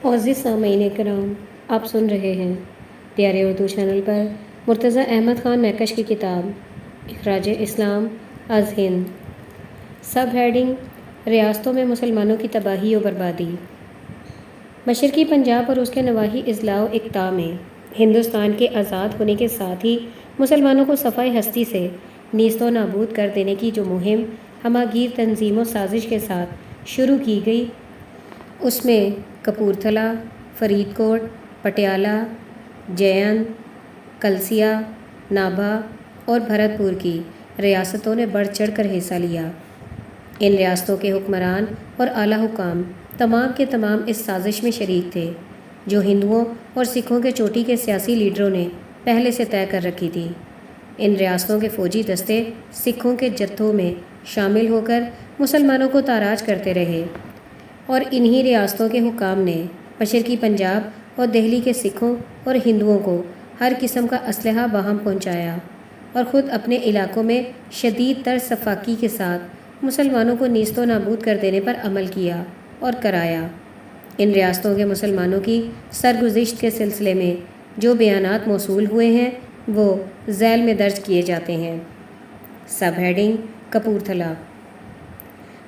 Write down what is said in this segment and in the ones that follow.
معزز سامعین کرام، آپ سن رہے ہیں پیارے اردو چینل پر مرتضیٰ احمد خان میکش کی کتاب اخراج اسلام از ہند، سب ہیڈنگ ریاستوں میں مسلمانوں کی تباہی و بربادی۔ مشرقی پنجاب اور اس کے نواحی اضلاع و اقطاع میں ہندوستان کے آزاد ہونے کے ساتھ ہی مسلمانوں کو صفحۂ ہستی سے نیست و نابود کر دینے کی جو مہم ہماگیر تنظیم و سازش کے ساتھ شروع کی گئی، اس میں کپورتھلا، فرید کوٹ، پٹیالہ، جے کلسیا، نابھا اور بھرت پور کی ریاستوں نے بڑھ چڑھ کر حصہ لیا۔ ان ریاستوں کے حکمران اور اعلیٰ حکام تمام کے تمام اس سازش میں شریک تھے جو ہندوؤں اور سکھوں کے چوٹی کے سیاسی لیڈروں نے پہلے سے طے کر رکھی تھی۔ ان ریاستوں کے فوجی دستے سکھوں کے جتھوں میں شامل ہو کر مسلمانوں کو تاراج کرتے رہے، اور انہی ریاستوں کے حکام نے مشرقی پنجاب اور دہلی کے سکھوں اور ہندوؤں کو ہر قسم کا اسلحہ باہم پہنچایا اور خود اپنے علاقوں میں شدید تر سفاکی کے ساتھ مسلمانوں کو نیست و نابود کر دینے پر عمل کیا اور کرایا۔ ان ریاستوں کے مسلمانوں کی سرگزشت کے سلسلے میں جو بیانات موصول ہوئے ہیں وہ ذیل میں درج کیے جاتے ہیں۔ Sub heading Kapurthala.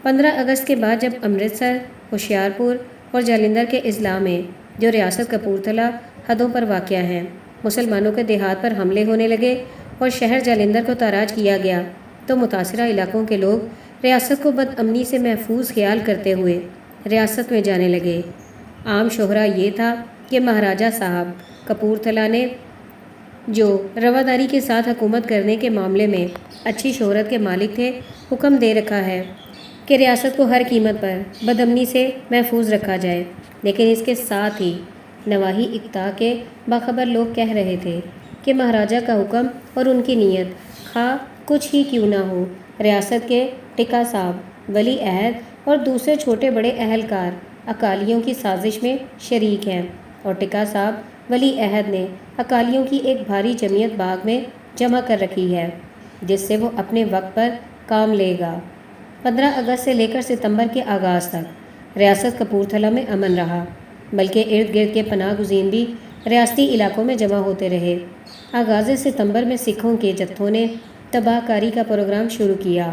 15 اگست کے بعد جب امرتسر، ہوشیارپور اور جالندھر کے اضلاع میں جو ریاست کپورتھلا حدوں پر واقع ہیں مسلمانوں کے دیہات پر حملے ہونے لگے اور شہر جالندھر کو تاراج کیا گیا، تو متاثرہ علاقوں کے لوگ ریاست کو بد امنی سے محفوظ خیال کرتے ہوئے ریاست میں جانے لگے۔ عام شہرہ یہ تھا کہ مہاراجہ صاحب کپورتھلا نے، جو رواداری کے ساتھ حکومت کرنے کے معاملے میں اچھی شہرت کے مالک تھے، حکم دے رکھا ہے کہ ریاست کو ہر قیمت پر بد امنی سے محفوظ رکھا جائے، لیکن اس کے ساتھ ہی نواحی اقطاع کے باخبر لوگ کہہ رہے تھے کہ مہاراجہ کا حکم اور ان کی نیت خواہ کچھ ہی کیوں نہ ہو، ریاست کے ٹکا صاحب، ولی عہد اور دوسرے چھوٹے بڑے اہلکار اکالیوں کی سازش میں شریک ہیں، اور ٹکا صاحب ولی عہد نے اکالیوں کی ایک بھاری جمعیت باغ میں جمع کر رکھی ہے جس سے وہ اپنے وقت پر کام لے گا۔ 15 اگست سے لے کر ستمبر کے آغاز تک ریاست کپورتھلا میں امن رہا، بلکہ ارد گرد کے پناہ گزین بھی ریاستی علاقوں میں جمع ہوتے رہے۔ آغاز ستمبر میں سکھوں کے جتھوں نے تباہ کاری کا پروگرام شروع کیا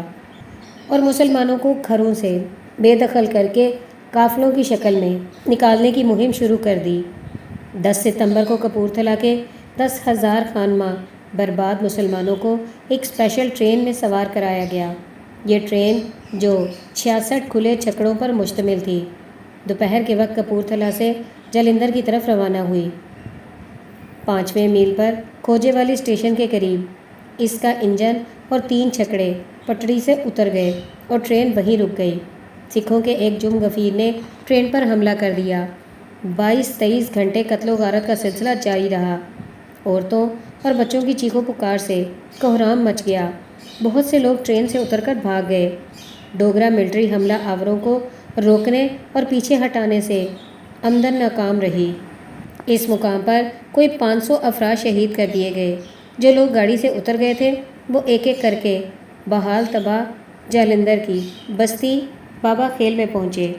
اور مسلمانوں کو گھروں سے بے دخل کر کے قافلوں کی شکل میں نکالنے کی مہم شروع کر دی۔ 10 ستمبر کو کپورتھلا کے 10,000 خانماں برباد مسلمانوں کو ایک اسپیشل ٹرین میں سوار کرایا گیا۔ یہ ٹرین، جو 66 کھلے چھکڑوں پر مشتمل تھی، دوپہر کے وقت کپورتھلا سے جالندھر کی طرف روانہ ہوئی۔ 5ویں میل پر کھوجے والی اسٹیشن کے قریب اس کا انجن اور 3 چھکڑے پٹڑی سے اتر گئے اور ٹرین وہیں رک گئی۔ سکھوں کے ایک جم غفیر نے ٹرین پر حملہ کر دیا۔ 22-23 گھنٹے قتل و غارت کا سلسلہ جاری رہا۔ عورتوں اور بچوں کی چیخو پکار سے کوہرام مچ گیا۔ بہت سے لوگ ٹرین سے اتر کر بھاگ گئے۔ ڈوگرا ملٹری حملہ آوروں کو روکنے اور پیچھے ہٹانے سے عمدن ناکام رہی۔ اس مقام پر کوئی 500 افراد شہید کر دیے گئے۔ جو لوگ گاڑی سے اتر گئے تھے وہ ایک ایک کر کے بحال تباہ جالندھر کی بستی بابا خیل میں پہنچے،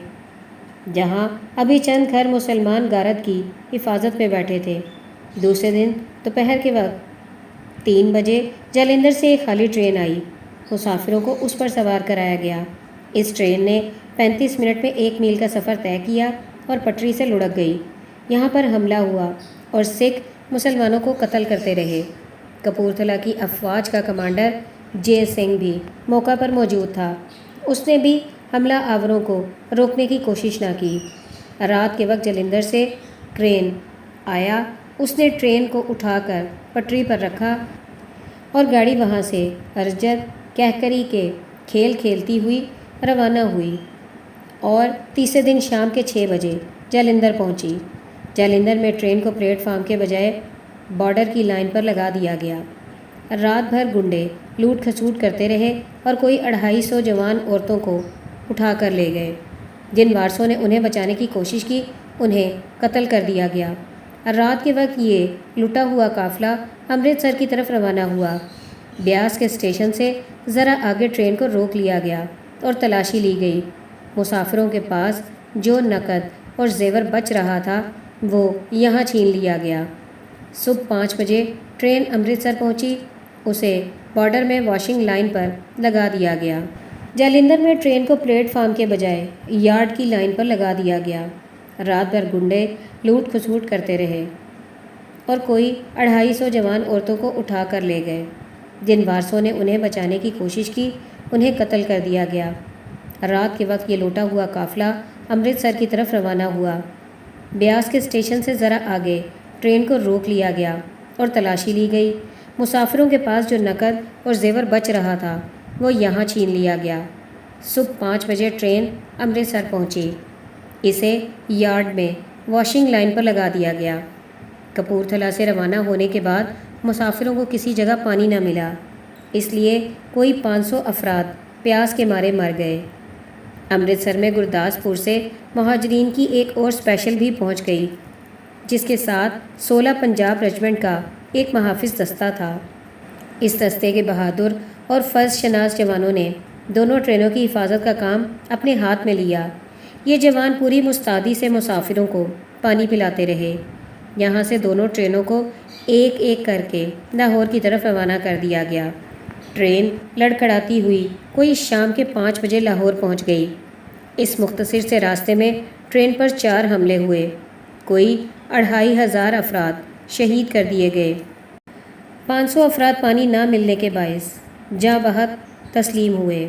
جہاں ابھی چند گھر مسلمان غارت کی حفاظت میں بیٹھے تھے۔ دوسرے دن دوپہر کے وقت 3 بجے جالندھر سے ایک خالی ٹرین آئی۔ مسافروں کو اس پر سوار کرایا گیا۔ اس ٹرین نے 35 منٹ میں 1 میل کا سفر طے کیا اور پٹری سے لڑک گئی۔ یہاں پر حملہ ہوا اور سکھ مسلمانوں کو قتل کرتے رہے۔ کپورتھلا کی افواج کا کمانڈر جے سنگھ بھی موقع پر موجود تھا۔ اس نے بھی حملہ آوروں کو روکنے کی کوشش نہ کی۔ رات کے وقت جالندھر سے ٹرین آیا۔ اس نے ٹرین کو اٹھا کر پٹری پر رکھا اور گاڑی وہاں سے ارجت کہکری کے کھیل کھیلتی ہوئی روانہ ہوئی اور تیسرے دن شام کے 6 بجے جالندھر پہنچی۔ جالندھر میں ٹرین کو پلیٹ فارم کے بجائے بارڈر کی لائن پر لگا دیا گیا۔ رات بھر گنڈے لوٹ کھسوٹ کرتے رہے اور کوئی 250 جوان عورتوں کو اٹھا کر لے گئے۔ جن وارثوں نے انہیں بچانے کی کوشش کی انہیں قتل کر دیا گیا۔ رات کے وقت یہ لٹا ہوا قافلہ امرتسر کی طرف روانہ ہوا۔ بیاس کے اسٹیشن سے ذرا آگے ٹرین کو روک لیا گیا اور تلاشی لی گئی۔ مسافروں کے پاس جو نقد اور زیور بچ رہا تھا وہ یہاں چھین لیا گیا۔ صبح 5 بجے ٹرین امرتسر پہنچی، اسے بارڈر میں واشنگ لائن پر لگا دیا گیا۔ جالندھر میں ٹرین کو پلیٹ فارم کے بجائے یارڈ کی لائن پر لگا دیا گیا۔ رات بھر گنڈے لوٹ کھسوٹ کرتے رہے اور کوئی 250 جوان عورتوں کو اٹھا کر لے گئے۔ جن وارثوں نے انہیں بچانے کی کوشش کی انہیں قتل کر دیا گیا۔ رات کے وقت یہ لوٹا ہوا قافلہ امرتسر کی طرف روانہ ہوا۔ بیاس کے اسٹیشن سے ذرا آگے ٹرین کو روک لیا گیا اور تلاشی لی گئی۔ مسافروں کے پاس جو نقد اور زیور بچ رہا تھا وہ یہاں چھین لیا گیا۔ صبح 5 بجے ٹرین امرتسر پہنچی، اسے یارڈ میں واشنگ لائن پر لگا دیا گیا۔ کپورتھلا سے روانہ ہونے کے بعد مسافروں کو کسی جگہ پانی نہ ملا، اس لیے کوئی 500 افراد پیاس کے مارے مر گئے۔ امرتسر میں گرداسپور سے مہاجرین کی ایک اور اسپیشل بھی پہنچ گئی، جس کے ساتھ 16 پنجاب ریجمنٹ کا ایک محافظ دستہ تھا۔ اس دستے کے بہادر اور فرض شناس جوانوں نے دونوں ٹرینوں کی حفاظت کا کام اپنے ہاتھ میں لیا۔ یہ جوان پوری مستعدی سے مسافروں کو پانی پلاتے رہے۔ یہاں سے دونوں ٹرینوں کو ایک ایک کر کے لاہور کی طرف روانہ کر دیا گیا۔ ٹرین لڑکھڑاتی ہوئی کوئی شام کے 5 بجے لاہور پہنچ گئی۔ اس مختصر سے راستے میں ٹرین پر 4 حملے ہوئے، کوئی 2500 افراد شہید کر دیے گئے۔ 500 افراد پانی نہ ملنے کے باعث جاں بحق تسلیم ہوئے۔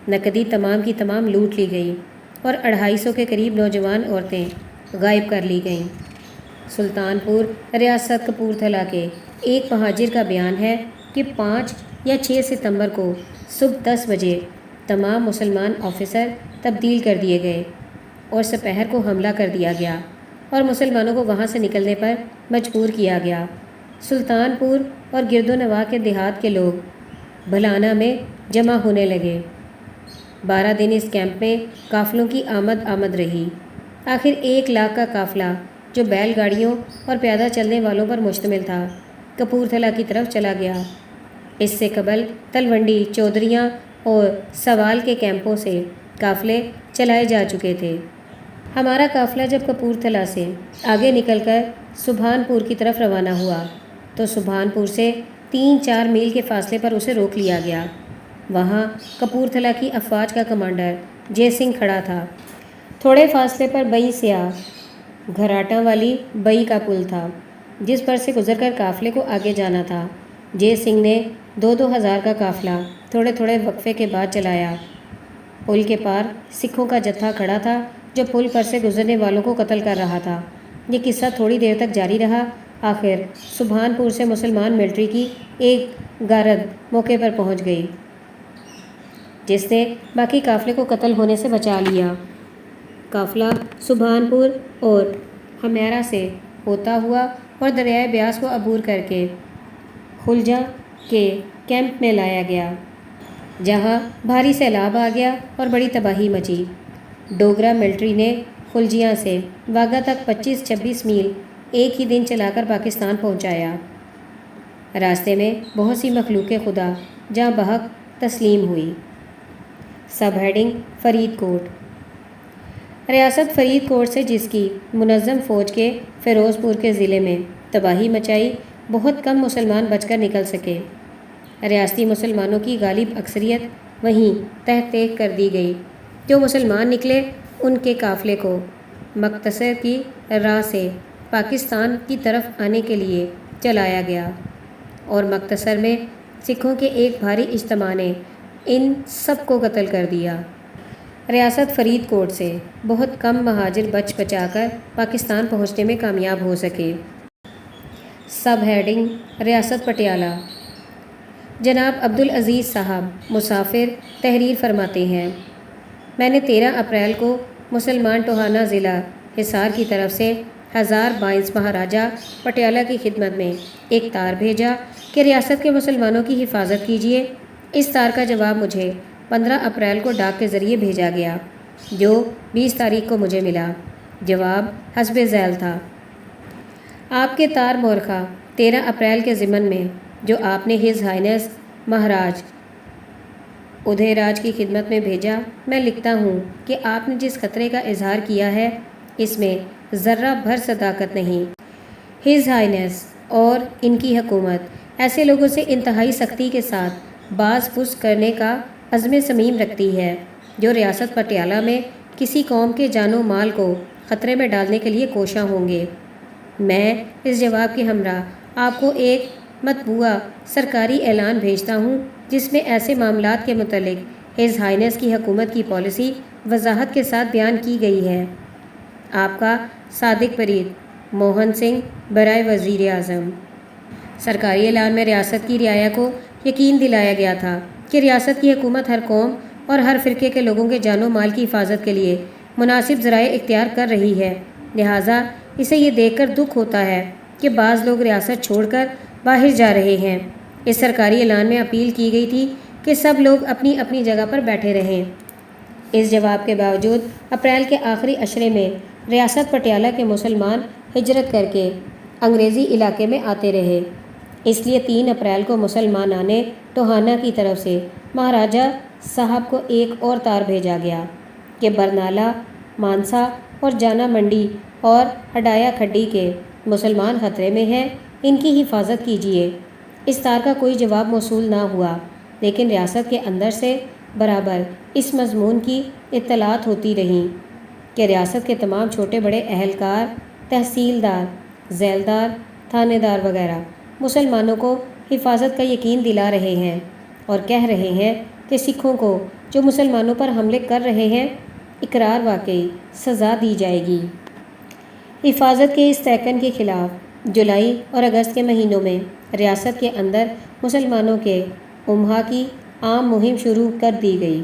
نقدی تمام کی تمام لوٹ لی گئی اور 250 کے قریب نوجوان عورتیں غائب کر لی گئیں۔ سلطان پور ریاست کپورتھلا کے ایک مہاجر کا بیان ہے کہ 5 یا 6 ستمبر کو صبح 10 بجے تمام مسلمان آفیسر تبدیل کر دیے گئے اور سپہر کو حملہ کر دیا گیا اور مسلمانوں کو وہاں سے نکلنے پر مجبور کیا گیا۔ سلطان پور اور گرد و نواح کے دیہات کے لوگ بھلانہ میں جمع ہونے لگے۔ 12 دن اس کیمپ میں قافلوں کی آمد رہی۔ آخر 1 لاکھ کا قافلہ جو بیل گاڑیوں اور پیادہ چلنے والوں پر مشتمل تھا کپورتھلا کی طرف چلا گیا۔ اس سے قبل تلونڈی، چودھریاں اور سوال کے کیمپوں سے قافلے چلائے جا چکے تھے۔ ہمارا قافلہ جب کپورتھلا سے آگے نکل کر سبحان پور کی طرف روانہ ہوا تو سبحان پور سے 3-4 میل کے فاصلے پر اسے روک لیا گیا۔ وہاں کپورتھلا کی افواج کا کمانڈر جے سنگھ کھڑا تھا۔ تھوڑے فاصلے پر بئی سیاہ گھراٹاں والی بئی کا پل تھا جس پر سے گزر کر قافلے کو آگے جانا تھا۔ جے سنگھ نے 2-2 ہزار کا قافلہ تھوڑے تھوڑے وقفے کے بعد چلایا۔ پل کے پار سکھوں کا جتھا کھڑا تھا جو پل پر سے گزرنے والوں کو قتل کر رہا تھا۔ یہ قصہ تھوڑی دیر تک جاری رہا۔ آخر سبحان پور سے مسلمان ملٹری کی ایک گارد موقع پر پہنچ گئی جس نے باقی قافلے کو قتل ہونے سے بچا لیا۔ قافلہ سبحان پور اور ہمیرا سے ہوتا ہوا اور دریائے بیاس کو عبور کر کے خلجاں کے کیمپ میں لایا گیا، جہاں بھاری سیلاب آ گیا اور بڑی تباہی مچی۔ ڈوگرا ملٹری نے خلجیاں سے واگا تک 25-26 میل ایک ہی دن چلا کر پاکستان پہنچایا۔ راستے میں بہت سی مخلوق خدا جاں بحق تسلیم ہوئی۔ سب ہیڈنگ فرید کوٹ۔ ریاست فرید کوٹ سے جس کی منظم فوج کے فیروز پور کے ضلع میں تباہی مچائی، بہت کم مسلمان بچ کر نکل سکے۔ ریاستی مسلمانوں کی غالب اکثریت وہیں تحقیق کر دی گئی۔ جو مسلمان نکلے ان کے قافلے کو مختصر کی راہ سے پاکستان کی طرف آنے کے لیے چلایا گیا اور مختصر میں سکھوں کے ایک بھاری اجتماع نے ان سب کو قتل کر دیا۔ ریاست فرید کوٹ سے بہت کم مہاجر بچ بچا کر پاکستان پہنچنے میں کامیاب ہو سکے۔ سب ہیڈنگ ریاست پٹیالہ۔ جناب عبدالعزیز صاحب مسافر تحریر فرماتے ہیں، میں نے 13 اپریل کو مسلمان ٹوہانہ ضلع حصار کی طرف سے 1000 بائنس مہاراجہ پٹیالہ کی خدمت میں ایک تار بھیجا کہ ریاست کے مسلمانوں کی حفاظت کیجیے۔ اس تار کا جواب مجھے 15 اپریل کو ڈاک کے ذریعے بھیجا گیا، جو 20 تاریخ کو مجھے ملا۔ جواب حسب ذیل تھا۔ آپ کے تار مورخہ 13 اپریل کے ضمن میں جو آپ نے ہز ہائنس مہاراج ادھے راج کی خدمت میں بھیجا، میں لکھتا ہوں کہ آپ نے جس خطرے کا اظہار کیا ہے اس میں ذرہ بھر صداقت نہیں۔ ہز ہائنس اور ان کی حکومت ایسے لوگوں سے انتہائی سختی کے ساتھ باز پس کرنے کا عزم صمیم رکھتی ہے جو ریاست پٹیالہ میں کسی قوم کے جان و مال کو خطرے میں ڈالنے کے لیے کوشاں ہوں گے۔ میں اس جواب کے ہمراہ آپ کو ایک مطبوعہ سرکاری اعلان بھیجتا ہوں جس میں ایسے معاملات کے متعلق ہز ہائنس کی حکومت کی پالیسی وضاحت کے ساتھ بیان کی گئی ہے۔ آپ کا صادق برید، موہن سنگھ، برائے وزیر اعظم۔ سرکاری اعلان میں ریاست کی رعایا کو یقین دلایا گیا تھا کہ ریاست کی حکومت ہر قوم اور ہر فرقے کے لوگوں کے جان و مال کی حفاظت کے لیے مناسب ذرائع اختیار کر رہی ہے، لہٰذا اسے یہ دیکھ کر دکھ ہوتا ہے کہ بعض لوگ ریاست چھوڑ کر باہر جا رہے ہیں۔ اس سرکاری اعلان میں اپیل کی گئی تھی کہ سب لوگ اپنی اپنی جگہ پر بیٹھے رہیں۔ اس جواب کے باوجود اپریل کے آخری عشرے میں ریاست پٹیالہ کے مسلمان ہجرت کر کے انگریزی علاقے میں آتے رہے۔ اس لیے 3 اپریل کو مسلمانان ٹوہانہ کی طرف سے مہاراجہ صاحب کو ایک اور تار بھیجا گیا کہ برنالہ، مانسا اور جانا منڈی اور ہڈایا کھڈی کے مسلمان خطرے میں ہیں، ان کی حفاظت کیجیے۔ اس تار کا کوئی جواب موصول نہ ہوا، لیکن ریاست کے اندر سے برابر اس مضمون کی اطلاعات ہوتی رہیں کہ ریاست کے تمام چھوٹے بڑے اہلکار، تحصیلدار، ذیلدار، تھانے دار وغیرہ مسلمانوں کو حفاظت کا یقین دلا رہے ہیں اور کہہ رہے ہیں کہ سکھوں کو جو مسلمانوں پر حملے کر رہے ہیں اقرار واقعی سزا دی جائے گی۔ حفاظت کے اس تیقن کے خلاف جولائی اور اگست کے مہینوں میں ریاست کے اندر مسلمانوں کے امہا کی عام مہم شروع کر دی گئی۔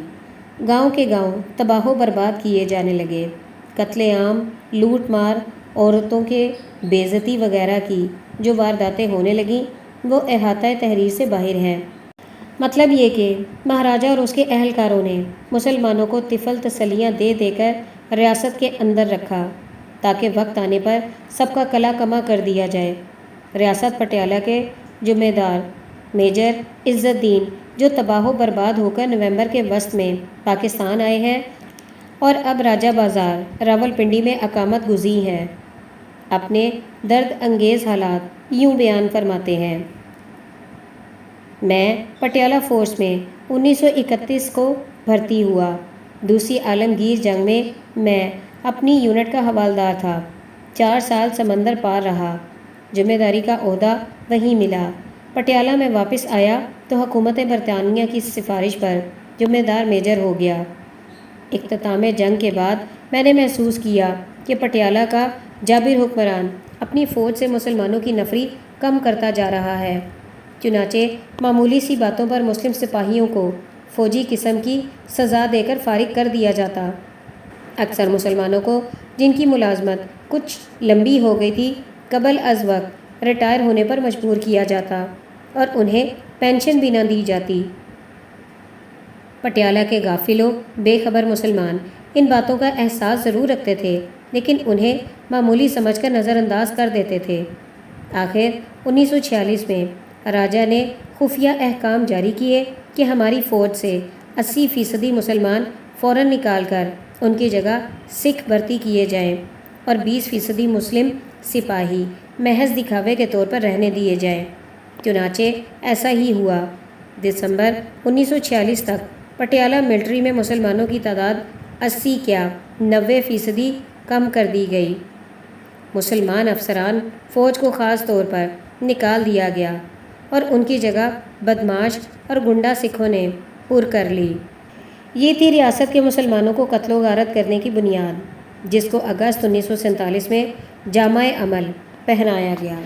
گاؤں کے گاؤں تباہ و برباد کیے جانے لگے۔ قتل عام، لوٹ مار، عورتوں کے بے عزتی وغیرہ کی جو وارداتیں ہونے لگیں وہ احاطہ تحریر سے باہر ہیں۔ مطلب یہ کہ مہاراجہ اور اس کے اہلکاروں نے مسلمانوں کو طفل تسلیاں دے دے کر ریاست کے اندر رکھا تاکہ وقت آنے پر سب کا کلا کما کر دیا جائے۔ ریاست پٹیالہ کے جمعہ دار میجر عزت الدین جو تباہ و برباد ہو کر نومبر کے وسط میں پاکستان آئے ہیں اور اب راجہ بازار راولپنڈی میں اقامت گزین ہیں، اپنے درد انگیز حالات یوں بیان فرماتے ہیں۔ میں پٹیالہ فورس میں 1931 کو بھرتی ہوا۔ دوسری عالمگیر جنگ میں میں اپنی یونٹ کا حوالدار تھا۔ 4 سال سمندر پار رہا، ذمہ داری کا عہدہ وہیں ملا۔ پٹیالہ میں واپس آیا تو حکومت برطانیہ کی سفارش پر ذمہ دار میجر ہو گیا۔ اختتام جنگ کے بعد میں نے محسوس کیا کہ پٹیالہ کا جابر حکمران اپنی فوج سے مسلمانوں کی نفری کم کرتا جا رہا ہے، چنانچہ معمولی سی باتوں پر مسلم سپاہیوں کو فوجی قسم کی سزا دے کر فارغ کر دیا جاتا۔ اکثر مسلمانوں کو جن کی ملازمت کچھ لمبی ہو گئی تھی قبل از وقت ریٹائر ہونے پر مجبور کیا جاتا اور انہیں پینشن بھی نہ دی جاتی۔ پٹیالہ کے غافل و بے خبر مسلمان ان باتوں کا احساس ضرور رکھتے تھے لیکن انہیں معمولی سمجھ کر نظر انداز کر دیتے تھے۔ آخر 1946 میں راجہ نے خفیہ احکام جاری کیے کہ ہماری فوج سے 80% مسلمان فوراً نکال کر ان کی جگہ سکھ بھرتی کیے جائیں اور 20% مسلم سپاہی محض دکھاوے کے طور پر رہنے دیے جائیں۔ چنانچہ ایسا ہی ہوا۔ دسمبر 1946 تک پٹیالہ ملٹری میں مسلمانوں کی تعداد 80 کیا 90% کم کر دی گئی۔ مسلمان افسران فوج کو خاص طور پر نکال دیا گیا اور ان کی جگہ بدماش اور گنڈا سکھوں نے پر کر لی۔ یہ تھی ریاست کے مسلمانوں کو قتل و غارت کرنے کی بنیاد، جس کو اگست 1947 میں جامہ عمل پہنایا گیا۔